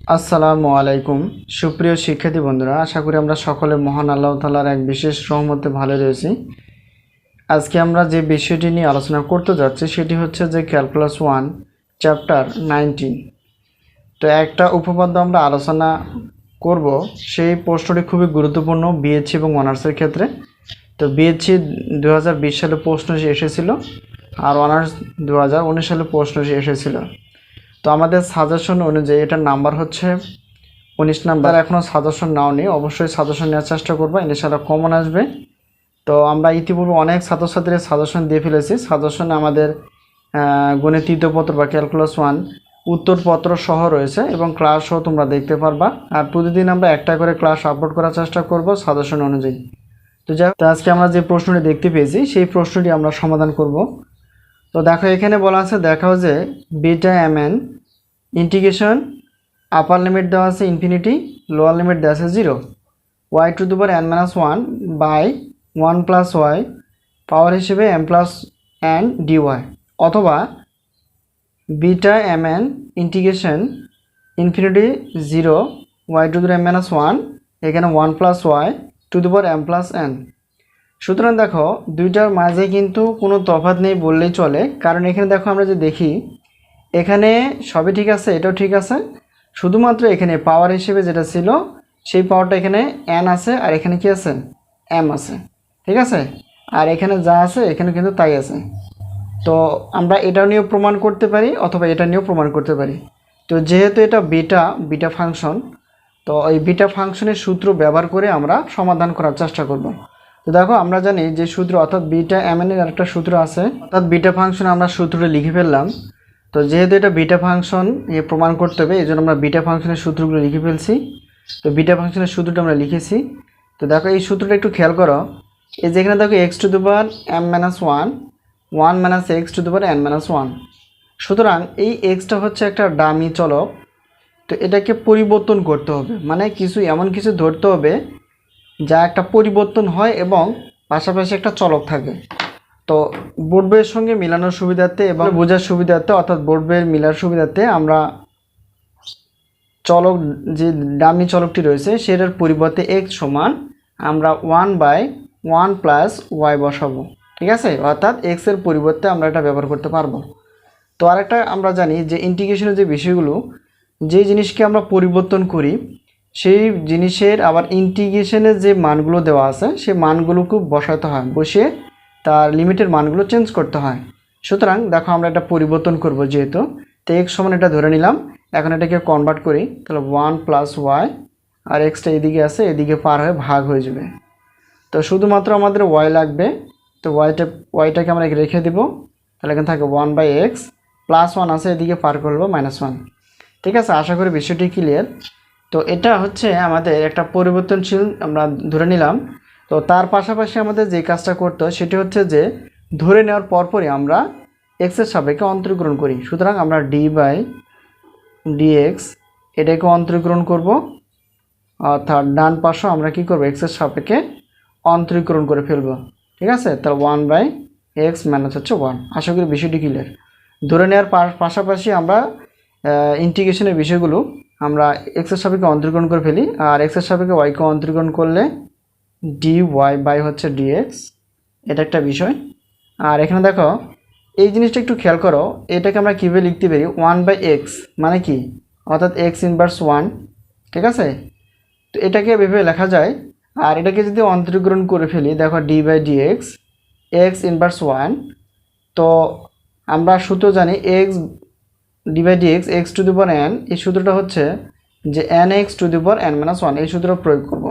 আসসালামু আলাইকুম সুপ্রিয় শিক্ষার্থী বন্ধুরা, আশা করি আমরা সকলে মহান আল্লাহ তাআলার এক বিশেষ রহমতে ভালো রয়েছি। আজকে আমরা যে বিষয়টি নিয়ে আলোচনা করতে যাচ্ছি সেটি হচ্ছে যে ক্যালকুলাস 1 চ্যাপ্টার 19। তো একটা উপপাদ্য আমরা আলোচনা করব, সেই প্রশ্নটি খুবই গুরুত্বপূর্ণ বিএসসি এবং অনার্সের ক্ষেত্রে। তো বিএসসি 2020 সালে প্রশ্ন এসেছিল আর অনার্স 2019 সালে প্রশ্ন এসেছিল। তো আমাদের সাজেশন অনুযায়ী এটার নাম্বার হচ্ছে 19 নাম্বার। এখনও সাজেশন নাও নেই, অবশ্যই সাজেশন নেওয়ার চেষ্টা করবো, ইনশাআল্লাহ কমন আসবে। তো আমরা ইতিপূর্বে অনেক ছাত্রছাত্রীদের সাজেশন দিয়ে ফেলেছি। সাজেশনে আমাদের গণিত তৃতীয় পত্র বা ক্যালকুলাস 1 উত্তরপত্র সহ রয়েছে এবং ক্লাস সহ তোমরা দেখতে পারবা। আর প্রতিদিন আমরা একটা করে ক্লাস আপলোড করার চেষ্টা করব সাজেশন অনুযায়ী। তো যাই হোক, আজকে আমরা যে প্রশ্নটি দেখতে পেয়েছি সেই প্রশ্নটি আমরা সমাধান করব। তো দেখো, এখানে বলা আছে, দেখাও যে beta M N integration upper limit দেওয়া আছে ইনফিনিটি, লোয়ার লিমিট দেওয়া আছে 0, Y to the power n - 1 by 1 plus Y power হিসেবে m প্লাস n dy, অথবা beta M N integration infinity 0 Y to the power m - 1, এখানে 1 plus Y to the power m plus n। সুতরাং দেখো, দুইটার মাঝে কিন্তু কোনো তফাৎ নেই বললেই চলে, কারণ এখানে দেখো আমরা যে দেখি এখানে সবই ঠিক আছে, এটাও ঠিক আছে, শুধুমাত্র এখানে পাওয়ার হিসেবে যেটা ছিল সেই পাওয়ারটা এখানে n আছে আর এখানে কি আছে m আছে, ঠিক আছে। আর এখানে যা আছে এখানে কিন্তু তাই আছে। তো আমরা এটা নিয়েও প্রমাণ করতে পারি অথবা এটা নিয়েও প্রমাণ করতে পারি। তো যেহেতু এটা বিটা ফাংশন, তো এই বিটা ফাংশনের সূত্র ব্যবহার করে আমরা সমাধান করার চেষ্টা করব। তো দেখো, আমরা জানি যে সূত্র অর্থাৎ বিটা এম এন এর একটা সূত্র আছে, অর্থাৎ বিটা ফাংশন আমরা সূত্রটা লিখে ফেললাম। তো যেহেতু এটা বিটা ফাংশন প্রমাণ করতে হবে, এই জন্য আমরা বিটা ফাংশনের সূত্রগুলো লিখে ফেলছি। তো বিটা ফাংশনের সূত্রটা আমরা লিখেছি। তো দেখো, এই সূত্রটা একটু খেয়াল করো। এই যেখানে দেখো x two the power m - 1 1 minus x two the power n - 1, সুতরাং এই এক্সটা হচ্ছে একটা ডামি চলক। তো এটাকে পরিবর্তন করতে হবে, মানে এমন কিছু ধরতে হবে যা একটা পরিবর্তন হয় এবং পাশাপাশি একটা চলক থাকে। তো বোর্ড বইয়ের সঙ্গে মিলানোর সুবিধার্থে এবং বোঝার সুবিধার্থে, অর্থাৎ বোর্ড বইয়ের মিলার সুবিধার্থে আমরা চলক, যে ডামি চলকটি রয়েছে সেটার পরিবর্তে এক্স সমান আমরা 1/1 প্লাস ওয়াই বসাবো, ঠিক আছে। অর্থাৎ এক্সের পরিবর্তে আমরা এটা ব্যবহার করতে পারবো। তো আরেকটা আমরা জানি যে ইন্টিগ্রেশনের যে বিষয়গুলো, যে জিনিসকে আমরা পরিবর্তন করি সেই জিনিসের আবার ইন্টিগ্রেশনের যে মানগুলো দেওয়া আছে সেই মানগুলোকে বসাতে হয়, বসিয়ে তার লিমিটের মানগুলো চেঞ্জ করতে হয়। সুতরাং দেখো, আমরা এটা পরিবর্তন করব যেহেতু, তো এক্স সমান এটা ধরে নিলাম। এখন এটাকে কনভার্ট করি, তাহলে 1 প্লাস ওয়াই, আর এক্সটা এদিকে আছে, এদিকে পার হয়ে ভাগ হয়ে যাবে। তো শুধুমাত্র আমাদের ওয়াই লাগবে। তো ওয়াইটাকে আমরা রেখে দেব, তাহলে এখানে থাকে 1/x প্লাস 1 আছে, এদিকে পার করবো -1, ঠিক আছে। আশা করি বিষয়টি ক্লিয়ার। তো এটা হচ্ছে আমাদের একটা পরিবর্তনশীল আমরা ধরে নিলাম। তো তার পাশাপাশি আমাদের যে কাজটা করতে হয় সেটি হচ্ছে যে ধরে নেওয়ার পরপরই আমরা এক্সের সাপেক্ষে অন্তরীকরণ করি। সুতরাং আমরা d/dx এটাকে অন্তরীকরণ করব, অর্থাৎ ডান পাশও আমরা কি করব, এক্সের সাপেক্ষে অন্তরীকরণ করে ফেলব, ঠিক আছে। তাহলে 1/x মাইনাস হচ্ছে 1। আশা করি বিষয়টি ক্লিয়ার। ধরে নেওয়ার পাশাপাশি আমরা ইন্টিগ্রেশনের বিষয়গুলো আমরা এক্সের সাপেক্ষে অন্তরীকরণ করে ফেলি, আর এক্সের সাপেক্ষে ওয়াইকে অন্তরীকরণ করলে dy বাই হচ্ছে dx, এটা একটা বিষয়। আর এখানে দেখো, এই জিনিসটা একটু খেয়াল করো, এটাকে আমরা কীভাবে লিখতে পারি, 1/x মানে কি, অর্থাৎ x ইনভার্স 1, ঠিক আছে। তো এটাকে এভাবে লেখা যায়। আর এটাকে যদি অন্তরীকরণ করে ফেলি, দেখো d/dx x ইনভার্স 1, তো আমরা সূত্র জানি x d/dx x two the power n, এই সূত্রটা হচ্ছে যে nx two the power n - 1, এই সূত্র প্রয়োগ করব।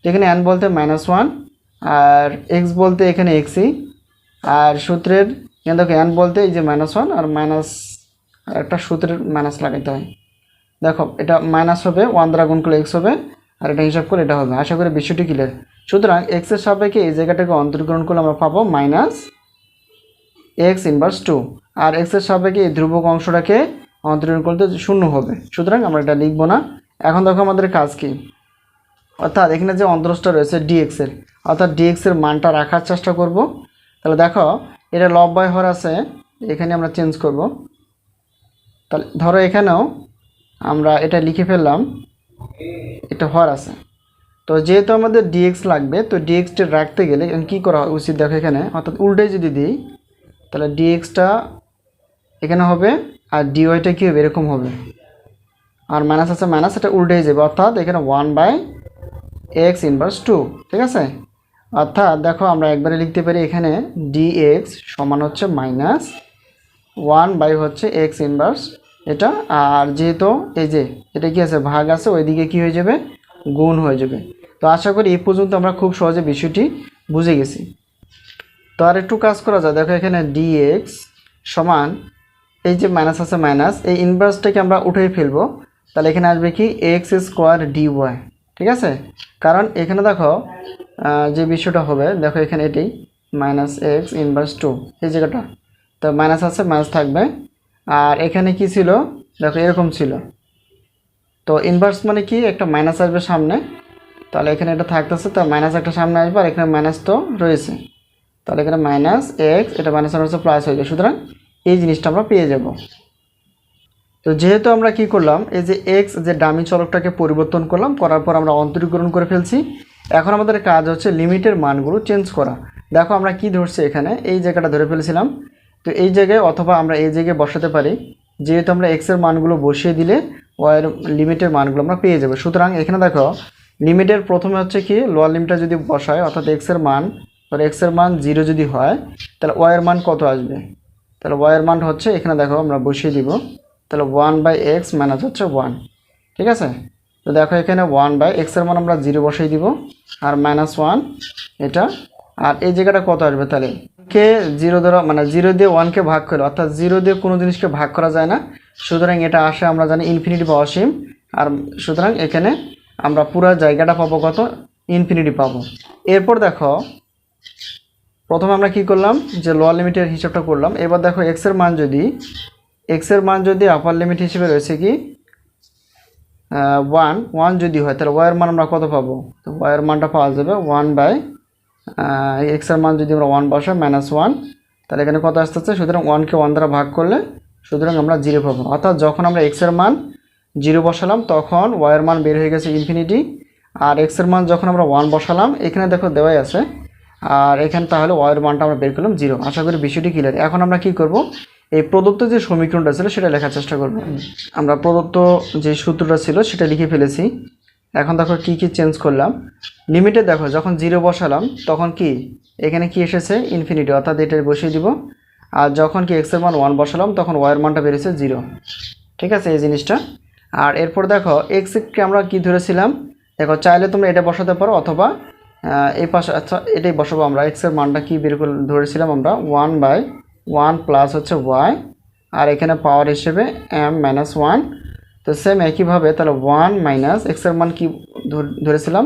এখানে n বলতে -1 আর x বলতে এখানে xই, আর সূত্রের এখানে দেখো n বলতে এই যে -1 আর মাইনাস, আর একটা সূত্রের মাইনাস লাগাইতে হয়। দেখো, এটা মাইনাস হবে, 1 দ্বারা গুণ করলে x হবে, আর এটা হিসাব করে এটা হবে। আশা করি বিষয়টি ক্লিয়ার। সুতরাং এক্সের সাপেক্ষে এই জায়গাটাকে অন্তরীকরণ করলে আমরা পাবো -x ইনভার্স 2, আর এক্সের সাপেক্ষে এই ধ্রুবক অংশটাকে অন্তরীকরণ করতে 0 হবে। সুতরাং আমরা এটা লিখবো না। এখন দেখো আমাদের কাজ কি, অর্থাৎ এখানে যে অন্তরস্থটা রয়েছে dx এর, অর্থাৎ dx এর মানটা রাখার চেষ্টা করব। তাহলে দেখো, এটা লব বাই হর আছে, এখানে আমরা চেঞ্জ করব। তাহলে ধরো এখানেও আমরা এটা লিখে ফেললাম, এটা হর আছে। তো যেহেতু আমাদের ডিএক্স লাগবে, তো ডিএক্সটা রাখতে গেলে কী করা উচিত দেখো এখানে, অর্থাৎ উল্টে যদি দিই তাহলে ডিএক্সটা এখানে হবে আর ডিওয়াইটা কী হবে, এরকম হবে। আর মাইনাস আছে মাইনাস, এটা উল্টে যাবে, অর্থাৎ এখানে 1/x ইনভার্স 2, ঠিক আছে। অর্থাৎ দেখো আমরা একবারে লিখতে পারি এখানে dx সমান হচ্ছে মাইনাস 1 হচ্ছে x ইনভার্স এটা। আর যেহেতু এই যে এটা কি আছে, ভাগ আছে, ওইদিকে কি হয়ে যাবে, গুণ হয়ে যাবে। তো আশা করি এই পর্যন্ত আমরা খুব সহজে বিষয়টি বুঝে গেছি। তো আর একটু কাজ করা যায়, দেখো এখানে dx সমান এই যে মাইনাস আছে মাইনাস, এই ইনভার্সটাকে আমরা উঠে ফেলবো, তাহলে এখানে আসবে কি x স্কোয়ার dy, ঠিক আছে। কারণ এখানে দেখো যে বিষয়টা হবে, দেখো এখানে এটাই মাইনাস x ইনভার্স 2 এই জায়গাটা, তো মাইনাস আছে মাইনাস থাকবে। আর এখানে কি ছিল, দেখো এরকম ছিল, তো ইনভার্স মানে কি একটা মাইনাস আসবে সামনে, তাহলে এখানে এটা থাকতেছে, তো মাইনাস একটা সামনে আসবে, আর এখানে মাইনাস তো রয়েছে, তাহলে এখানে মাইনাস এক্স, এটা মাইনাস হচ্ছে প্লাস হয়ে যায়, সুতরাং এই জিনিসটা আমরা পেয়ে যাব। তো যেহেতু আমরা কি করলাম, এই যে এক্স যে ডামি চলকটাকে পরিবর্তন করলাম, করার পর আমরা অন্তরীকরণ করে ফেলছি। এখন আমাদের কাজ হচ্ছে লিমিটের মানগুলো চেঞ্জ করা। দেখো আমরা কি ধরছি এখানে, এই জায়গাটা ধরে ফেলেছিলাম, তো এই জায়গায় অথবা আমরা এই জায়গায় বসাতে পারি, যেহেতু আমরা এক্সের মানগুলো বসিয়ে দিলে ওয়াইয়ের লিমিটের মানগুলো আমরা পেয়ে যাবো। সুতরাং এখানে দেখো লিমিটের প্রথমে হচ্ছে কি লোয়ার লিমিটটা যদি বসায়, অর্থাৎ এক্সের মান 0 যদি হয়, তাহলে ওয়াইয়ের মান কত আসবে, তাহলে ওয়াইয়ের মান হচ্ছে এখানে দেখো আমরা বসিয়ে দিব, তাহলে 1/x মাইনাস হচ্ছে 1, ঠিক আছে। তো দেখো এখানে 1/x এর মান আমরা 0 বসিয়ে দিব, আর -1 এটা, আর এই জায়গাটা কত আসবে, তাহলে কে 0 দ্বারা মানে 0 দিয়ে 1কে ভাগ করলে, অর্থাৎ 0 দিয়ে কোনো জিনিসকে ভাগ করা যায় না, সুতরাং এটা আসে আমরা জানি ইনফিনিটি বা অসীম। আর সুতরাং এখানে আমরা পুরো জায়গাটা পাবো কত, ইনফিনিটি পাবো। এরপর দেখো প্রথমে আমরা কি করলাম, যে লোয়ার লিমিটের হিসাবটা করলাম। এবার দেখো এক্স এর মান যদি আপার লিমিট হিসেবে রয়েছে কি 1 যদি হয়, তাহলে ওয়াইয়ের মান আমরা কত পাবো, তো ওয়াইয়ের মানটা পাওয়া যাবে 1/x এর মান যদি আমরা 1 বসাই -1, তাহলে এখানে কত আসতেছে, সুতরাং 1কে 1 দ্বারা ভাগ করলে সুতরাং আমরা 0 পাবো। অর্থাৎ যখন আমরা x এর মান 0 বসালাম তখন ওয়াইয়ের মান বের হয়ে গেছে ইনফিনিটি, আর x এর মান যখন আমরা 1 বসালাম, এখানে দেখো দেওয়াই আছে, আর এখানে তাহলে ওয়াইয়ের মানটা আমরা বের করলাম 0। আশা করি বিষয়টি ক্লিয়ার। এখন আমরা কি করব, এই প্রদত্ত যে সমীকরণটা ছিল সেটা লেখার চেষ্টা করব। আমরা প্রদত্ত যে সূত্রটা ছিল সেটা লিখে ফেলেছি। এখন দেখো কি কি চেঞ্জ করলাম, লিমিটে দেখো যখন 0 বসালাম তখন কি এখানে কি এসেছে, ইনফিনিটি, অর্থাৎ এটা বসিয়ে দিব। আর যখন কি x এর মান 1 বসালাম তখন y এর মানটা বেরিয়েছে 0, ঠিক আছে এই জিনিসটা। আর এরপর দেখো x কে আমরা কি ধরেছিলাম, দেখো চাইলে তোমরা এটা বসাতে পারো, অথবা এই পাশে, আচ্ছা এটাই বসাবো আমরা। x এর মানটা কি বের করে ধরেছিলাম আমরা 1/1 প্লাস হচ্ছে y, আর এখানে পাওয়ার হিসেবে m-1। তো সেম একইভাবে তাহলে 1 মাইনাস x এর মান কি ধরেছিলাম,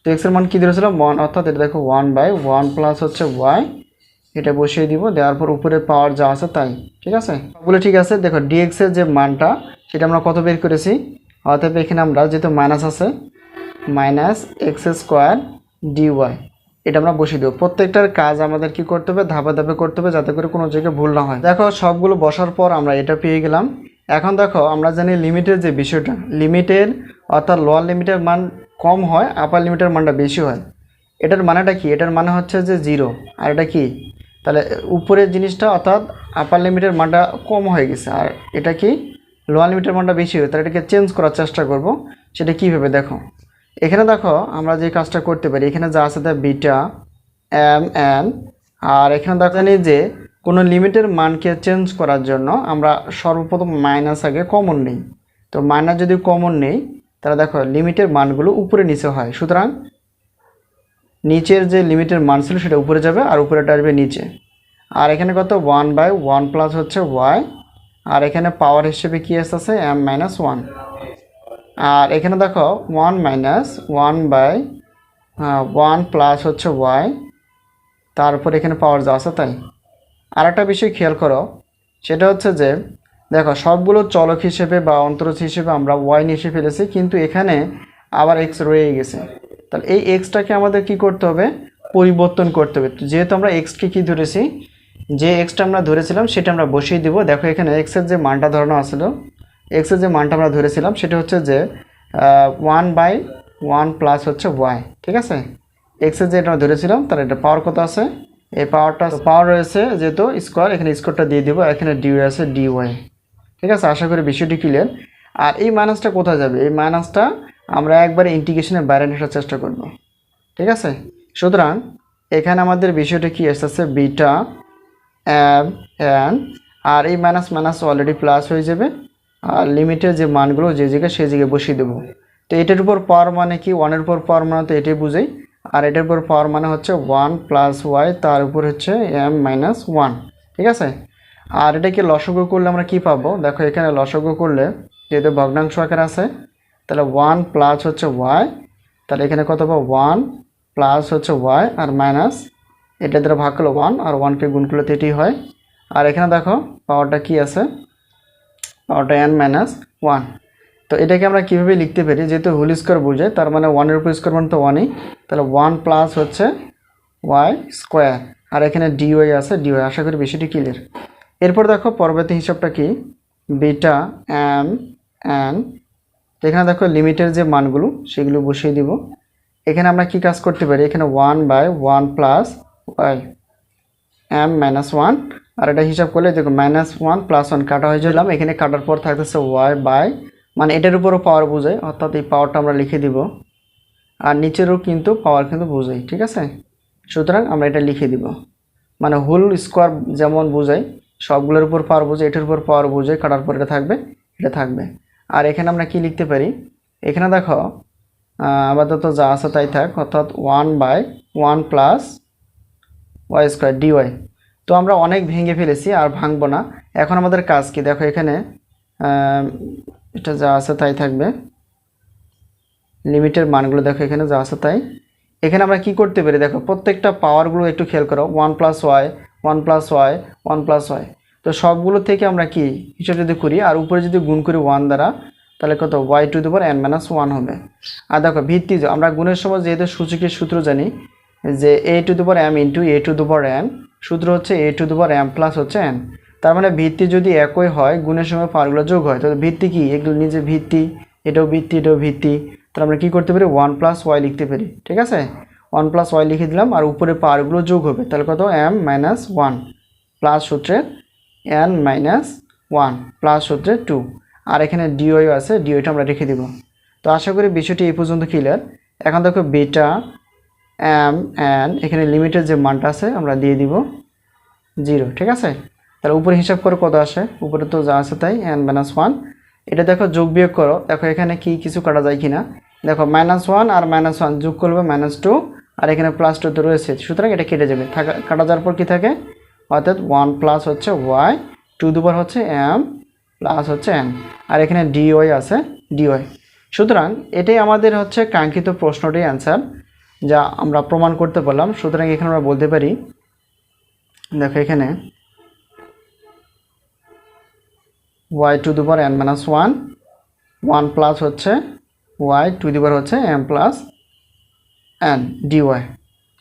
তো x এর মান কি ধরেছিলাম 1, অর্থাৎ এটা দেখো 1/1 প্লাস হচ্ছে y, এটা বসিয়ে দিব, দেওয়ার পর উপরে পাওয়ার যা আছে তাই, ঠিক আছে বলে। ঠিক আছে, দেখো dx এর যে মানটা সেটা আমরা কত বের করেছি, অর্থাৎ এখানে আমরা যেহেতু মাইনাস আছে -x² dy, এটা আমরা বসিয়ে দেবো। প্রত্যেকটার কাজ আমাদের কি করতে হবে, ধাপে ধাপে করতে হবে, যাতে করে কোনো জায়গায় ভুল না হয়। দেখো সবগুলো বসার পর আমরা এটা পেয়ে গেলাম। এখন দেখো আমরা জানি লিমিটের যে বিষয়টা, লিমিটের অর্থাৎ লোয়ার লিমিটের মান কম হয়, আপার লিমিটের মানটা বেশি হয়। এটার মানেটা কি, এটার মানে হচ্ছে যে 0, আর এটা কি, তাহলে উপরের জিনিসটা অর্থাৎ আপার লিমিটের মানটা কম হয়ে গেছে, আর এটা কি লোয়ার লিমিটের মানটা বেশি হয়, তাহলে এটাকে চেঞ্জ করার চেষ্টা করব। সেটা কীভাবে দেখো, এখানে দেখো আমরা যে কাজটা করতে পারি, এখানে যা আছে তা বিটা mn, আর এখানে দেখা জানি যে কোনো লিমিটের মানকে চেঞ্জ করার জন্য আমরা সর্বপ্রথম মাইনাস আগে কমন নেই। তো মাইনাস যদি কমন নেই তাহলে দেখো লিমিটের মানগুলো উপরে নিচে হয়, সুতরাং নিচের যে লিমিটের মান ছিল সেটা উপরে যাবে, আর উপরেটা আসবে নিচে। আর এখানে কত 1/1 প্লাস হচ্ছে y, আর এখানে পাওয়ার হিসেবে কি আসছে m-1, আর এখানে দেখো 1/1 প্লাস হচ্ছে y, তারপর এখানে পাওয়ার যা আছে তাই। আর একটা বিষয় খেয়াল করো, সেটা হচ্ছে যে দেখো সবগুলো চলক হিসেবে বা অন্তরজ হিসেবে আমরা y নিয়ে এসে ফেলেছি, কিন্তু এখানে আবার x রয়ে গেছে। তাহলে এই এক্সটাকে আমাদের কি করতে হবে, পরিবর্তন করতে হবে। যেহেতু আমরা এক্সকে কি ধরেছি, যে এক্সটা আমরা ধরেছিলাম সেটা আমরা বসিয়ে দিব। দেখো এখানে এক্সের যে মানটা ধরানো আসলো এক্সের যে মানটা আমরা ধরেছিলাম সেটা হচ্ছে যে 1/1 প্লাস হচ্ছে ওয়াই, ঠিক আছে। এক্সের যে এটা ধরেছিলাম তার এটা পাওয়ার কত আছে, এই পাওয়ারটা পাওয়ার রয়েছে যেহেতু স্কোয়ার, এখানে স্কোয়ারটা দিয়ে দিব, এখানে ডিওয়াই আছে ডিওয়াই, ঠিক আছে। আশা করি বিষয়টি ক্লিয়ার। আর এই মাইনাসটা কোথায় যাবে, এই মাইনাসটা আমরা একবারে ইন্টিগ্রেশনের বাইরে নেওয়ার চেষ্টা করব, ঠিক আছে। সুতরাং এখানে আমাদের বিষয়টা কি আসছে, বিটা এন, আর এই মাইনাস মাইনাস অলরেডি প্লাস হয়ে যাবে, আর লিমিটের যে মানগুলো যে জায়গায় সেই জায়গায় বসিয়ে দেবো। তো এটার উপর পাওয়ার মানে কি, ওয়ানের উপর পাওয়ার মানে তো এটাই বুঝাই, আর এটার উপর পাওয়ার মানে হচ্ছে 1 প্লাস ওয়াই, তার উপর হচ্ছে এম মাইনাস 1, ঠিক আছে। আর এটাকে লসাগু করলে আমরা কি পাবো, দেখো এখানে লসাগু করলে যেহেতু ভগ্নাংশ আকার আছে, তাহলে 1 প্লাস হচ্ছে ওয়াই, তাহলে এখানে কত পাবো 1 প্লাস হচ্ছে ওয়াই আর মাইনাস এটা দ্বারা ভাগ করলে 1, আর 1কে গুণ করলে তো এটাই হয়। আর এখানে দেখো পাওয়ারটা কি আছে, পাওয়ারটা n মাইনাস 1। তো এটাকে আমরা কীভাবে লিখতে পারি, যেহেতু হোল স্কোয়ার বোঝায়, তার মানে 1-এর উপর স্কোয়ার মানে তো 1ই, তাহলে 1 প্লাস হচ্ছে ওয়াই স্কোয়ার, আর এখানে ডিওয়াই আছে ডিওয়াই। আশা করি বিষয়টি ক্লিয়ার। এরপর দেখো পরবর্তী হিসাবটা কি, বিটা এম এন, এখানে দেখো লিমিটের যে মানগুলো সেগুলো বসিয়ে দিব। এখানে আমরা কি কাজ করতে পারি, এখানে 1/1 প্লাস ওয়াই এম মাইনাস 1, আর এটা হিসাব করলে দেখো -1 + 1 কাটা হয়ে গেলাম, এখানে কাটার পর থাকতেছে ওয়াই বাই, মানে এটার উপরও পাওয়ার বোঝায়, অর্থাৎ এই পাওয়ারটা আমরা লিখে দিব, আর নিচেরও কিন্তু পাওয়ার কিন্তু বোঝাই, ঠিক আছে। সুতরাং আমরা এটা লিখে দিব, মানে হোল স্কোয়ার যেমন বোঝায় সবগুলোর উপর পাওয়ার বোঝায়, এটার উপর পাওয়ার বোঝায়, কাটার পর এটা থাকবে, এটা থাকবে। আর এখানে আমরা কি লিখতে পারি, এখানে দেখো আপাতত যা আছে তাই থাক, অর্থাৎ 1/1 প্লাস ওয়াই স্কোয়ার ডিওয়াই। তো আমরা অনেক ভেঙে ফেলেছি, আর ভাঙবো না। এখন আমাদের কাজ কি, দেখো এখানে এটা যা আছে তাই থাকবে, লিমিটের মানগুলো দেখো এখানে যা আছে তাই। এখানে আমরা কি করতে পারি, দেখো প্রত্যেকটা পাওয়ারগুলো একটু খেয়াল করো, 1 + ওয়াই 1 + ওয়াই 1 + ওয়াই। তো সবগুলো থেকে আমরা কি হিসাব যদি করি, আর উপরে যদি গুণ করি 1 দ্বারা, তাহলে কত y⁴n - 1 হবে। আর দেখো ভিত্তি আমরা গুণের সময় যেহেতু সূচকের সূত্র জানি যে a⁴m × a⁴n, সূত্র হচ্ছে a⁴m প্লাস হচ্ছে n। তার মানে ভিত্তি যদি একই হয়, গুণের সময় পাওয়ারগুলো যোগ হয়, তো ভিত্তি কি, এগুলো নিজে ভিত্তি, এটাও ভিত্তি এটাও ভিত্তি, তাহলে আমরা কী করতে পারি 1 + ওয়াই লিখতে পারি, ঠিক আছে। 1 + ওয়াই লিখে দিলাম, আর উপরে পাওয়ারগুলো যোগ হবে, তাহলে কত m-1 প্লাস সূত্রে n-1 প্লাস সূত্রে 2, আর এখানে ডিওয়াই আছে, ডিওয়াইটা আমরা রেখে দিব। তো আশা করি বিষয়টি এই পর্যন্ত ক্লিয়ার। এখন দেখো বিটা এম এন, এখানে লিমিটের যে মানটা আছে আমরা দিয়ে দিব 0, ঠিক আছে। তাহলে উপরে হিসাব করে কত আসে, উপরে তো যা আছে তাই n-1। এটা দেখো যোগ বিয়োগ করো, দেখো এখানে কি কিছু কাটা যায় কিনা, দেখো -1 আর -1 যোগ করবে -2, আর এখানে +2 তো রয়েছে, সুতরাং এটা কেটে যাবে, কাটা যাওয়ার পর কি থাকে, অর্থাৎ 1 প্লাস হচ্ছে ওয়াই, 2 হচ্ছে m প্লাস হচ্ছে n, আর এখানে ডিওয়াই আছে ডিওয়াই। সুতরাং এটাই আমাদের হচ্ছে কাঙ্ক্ষিত প্রশ্নটির অ্যান্সার, যা আমরা প্রমাণ করতে পারলাম। সুতরাং এখানে আমরা বলতে পারি, দেখো এখানে y⁴n-1 1 প্লাস হচ্ছে y⁴ হচ্ছে m প্লাস n ডিওয়াই।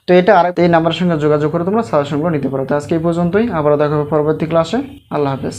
তো এটা আর এই নাম্বারের সঙ্গে যোগাযোগ করে তোমরা সাজেশনগুলো নিতে পারো। তো আজকে এই পর্যন্তই, আবারও দেখা হবে পরবর্তী ক্লাসে। আল্লাহ হাফেজ।